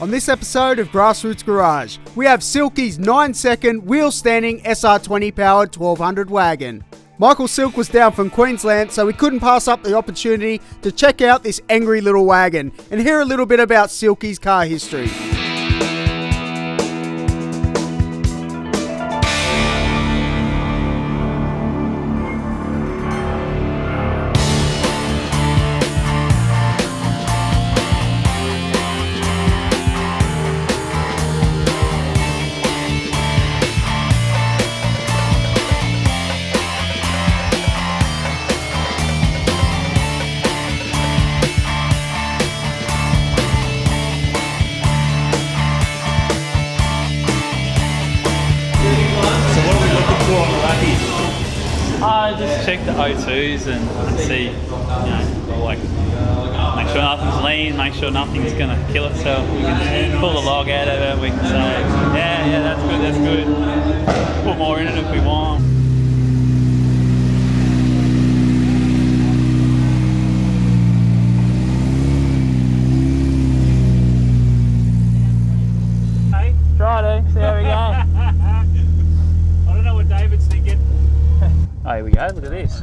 On this episode of GrassRoots Garage, we have Silky's 9-second wheel-standing SR20 powered 1200 wagon. Michael Silk was down from Queensland, so we couldn't pass up the opportunity to check out this angry little wagon and hear a little bit about Silky's car history. Just check the O2s and see, you know, like make sure nothing's lean, make sure nothing's going to kill itself. We can pull the log out of it, we can say, yeah, that's good. Put more in it if we want. Hey, try to, see how we go. I don't know what David's thinking. Oh, here we go, look at this.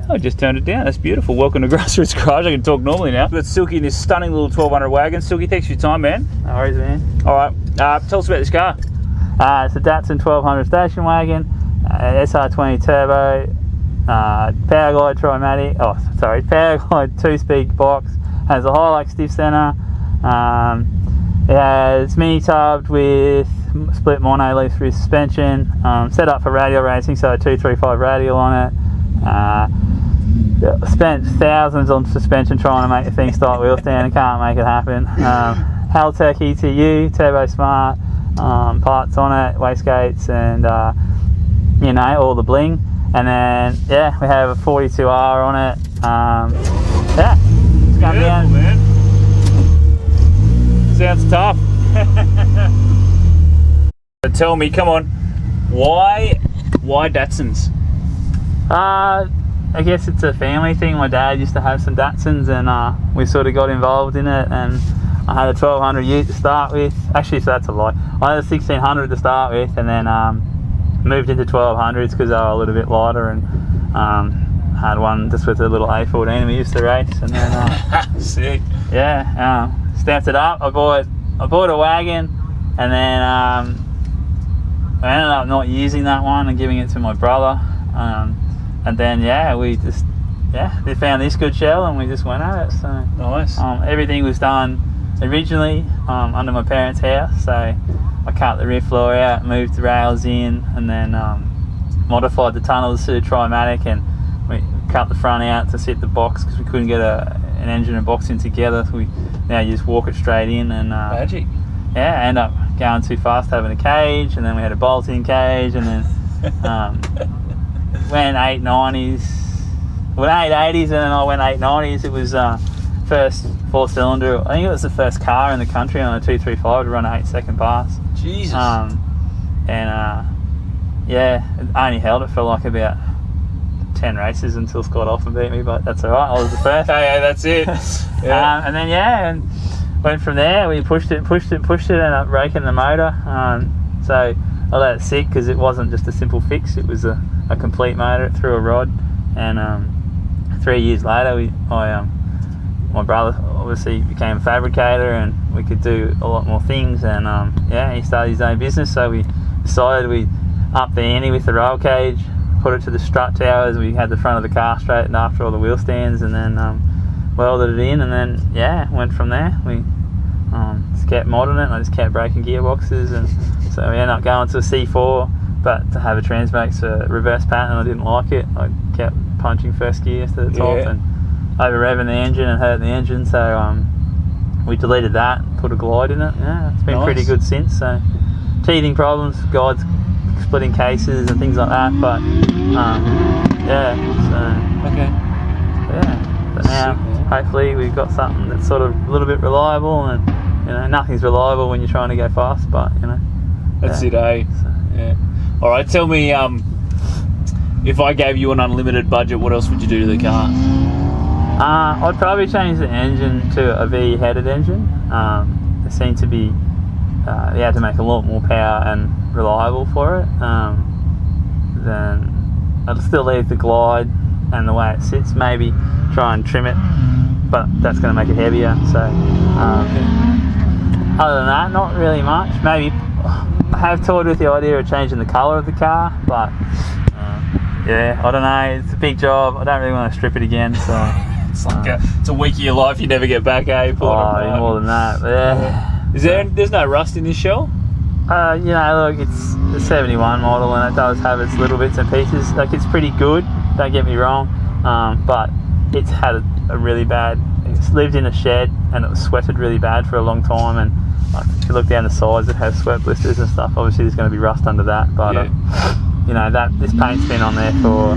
I just turned it down, that's beautiful. Welcome to GrassRoots Garage, I can talk normally now. We've got Silky in this stunning little 1200 wagon. Silky, thanks for your time, man. No worries, man. Alright, tell us about this car. It's a Datsun 1200 station wagon, Sr20 turbo, Powerglide Tri-Matic, Powerglide 2-speed box, has a Hilux stiff centre, it's mini-tubbed with split mono leaf rear suspension, set up for radial racing, so a 235 radial on it. Spent thousands on suspension trying to make the thing start wheel stand and can't make it happen. Haltech ETU, Turbo Smart, parts on it, wastegates, and you know, all the bling. And then yeah, we have a 42R on it. Yeah, it's come down. Man. Sounds tough. Tell me, come on, why Datsuns? I guess it's a family thing. My dad used to have some Datsuns and we sort of got involved in it, and I had a 1200 ute to start with. Actually, so that's a lie. I had a 1600 to start with, and then moved into 1200s because they were a little bit lighter, and had one just with a little A14 we used to race, and then sick. Yeah, stamped it up. I bought a wagon, and then I ended up not using that one and giving it to my brother. And then we found this good shell and we just went at it. So Nice. Everything was done originally under my parents' house. So I cut the rear floor out, moved the rails in, and then modified the tunnels to Tri-Matic, and we cut the front out to sit the box because we couldn't get an engine and box in together. So we now just walk it straight in, and Magic. yeah, end up going too fast having a cage, and then we had a bolt-in cage, and then went 890s, well 880s, and then I went 890s. It was first 4-cylinder. I think it was the first car in the country on a 235 to run an 8-second pass. Jesus. Yeah, it only held it for like about 10 races until Scott Hoffman beat me, but that's alright, I was the first. Hey, that's it. Yeah. And then and went from there. We pushed it, ended up breaking the motor. So I let it sit because it wasn't just a simple fix, it was a complete motor. It threw a rod, and 3 years later my brother obviously became a fabricator, and we could do a lot more things, and he started his own business. So we decided we'd up the ante with the roll cage, put it to the strut towers. We had the front of the car straightened after all the wheel stands, and then welded it in, and then went from there. We just kept modding it, and I just kept breaking gearboxes, and so we ended up going to a C4, but to have a transmax reverse pattern, I didn't like it. I kept punching first gear to the top and over revving the engine and hurting the engine, so we deleted that, put a glide in it. Yeah, it's been pretty good since. So teething problems, guides splitting cases and things like that, but but now hopefully we've got something that's sort of a little bit reliable, and you know, nothing's reliable when you're trying to go fast, but you know, that's it, eh? So, yeah. All right, tell me, if I gave you an unlimited budget, what else would you do to the car? I'd probably change the engine to a V-headed engine. it seemed to be you had to make a lot more power and reliable for it. Then I'd still leave the glide and the way it sits, maybe try and trim it, but that's going to make it heavier. So other than that, not really much. Maybe I have toyed with the idea of changing the colour of the car, but yeah, I don't know, it's a big job. I don't really want to strip it again, so It's like it's a week of your life you never get back, eh? more than that. But yeah. There's no rust in this shell? You know, look, it's the 71 model and it does have its little bits and pieces. Like, it's pretty good, don't get me wrong, but it's had a really bad, it's lived in a shed and it was sweated really bad for a long time, and like, if you look down the sides it has sweat blisters and stuff. Obviously there's going to be rust under that, but you know, this paint's been on there for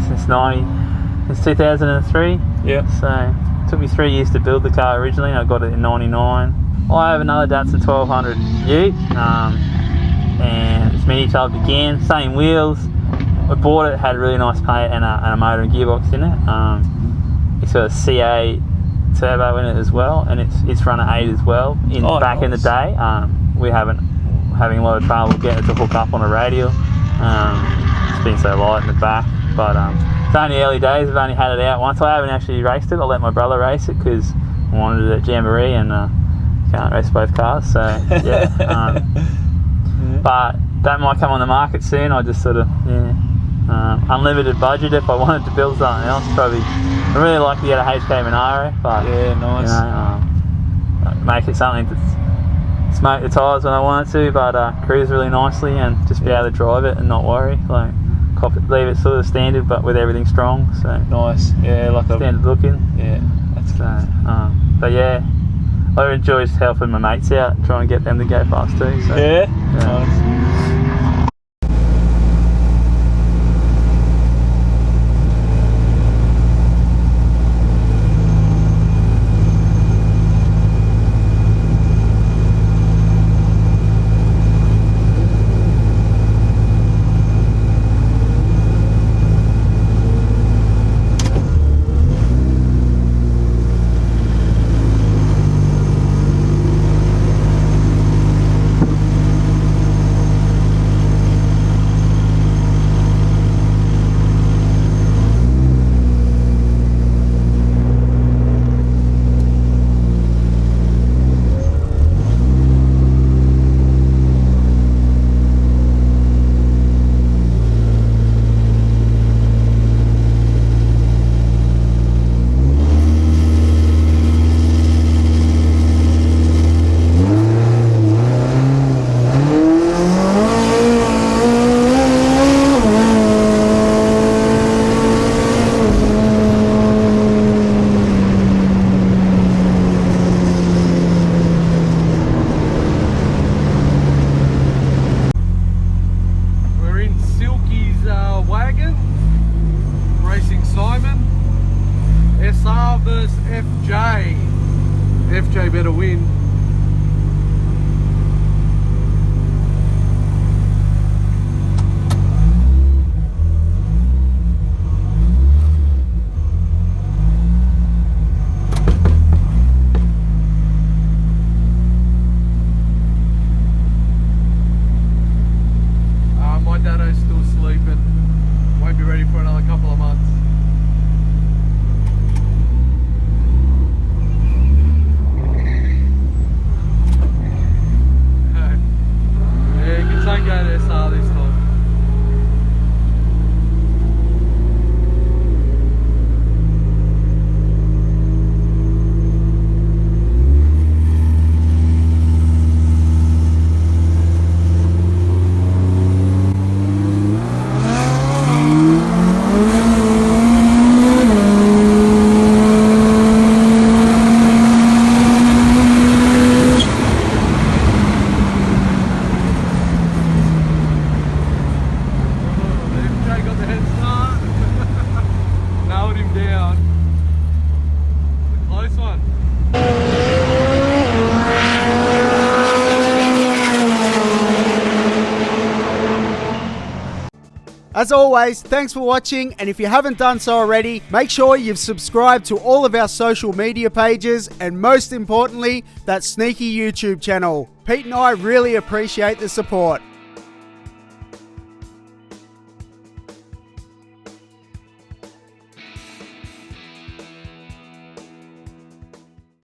since 2003. Yeah. So it took me 3 years to build the car originally. I got it in '99. I have another Datsun 1200 Ute, and it's mini tubbed again, same wheels. I bought it, had a really nice paint and a motor and gearbox in it. It's got a CA turbo in it as well, and it's run at 8 as well. In the day, we haven't having a lot of trouble getting it to hook up on a radial. It's been so light in the back, but it's only early days. I've only had it out once. I haven't actually raced it. I let my brother race it because I wanted it at Jamboree, and can't race both cars, so yeah. But that might come on the market soon. I just sort of unlimited budget if I wanted to build something else. Probably I really like to get a HK Monaro, but yeah, nice. You know, make it something that's smoke the tyres when I wanted to, but cruise really nicely and just be able to drive it and not worry. Like, leave it sort of standard, but with everything strong. So nice. Yeah, like standard looking. Yeah, that's but yeah, I enjoy helping my mates out, trying to get them to go fast too. So yeah. Nice. Wagon, racing Simon, SR versus FJ. FJ better win. My daddo's still sleeping. Won't be ready for another couple of months. As always, thanks for watching, and if you haven't done so already, make sure you've subscribed to all of our social media pages, and most importantly, that sneaky YouTube channel. Pete and I really appreciate the support.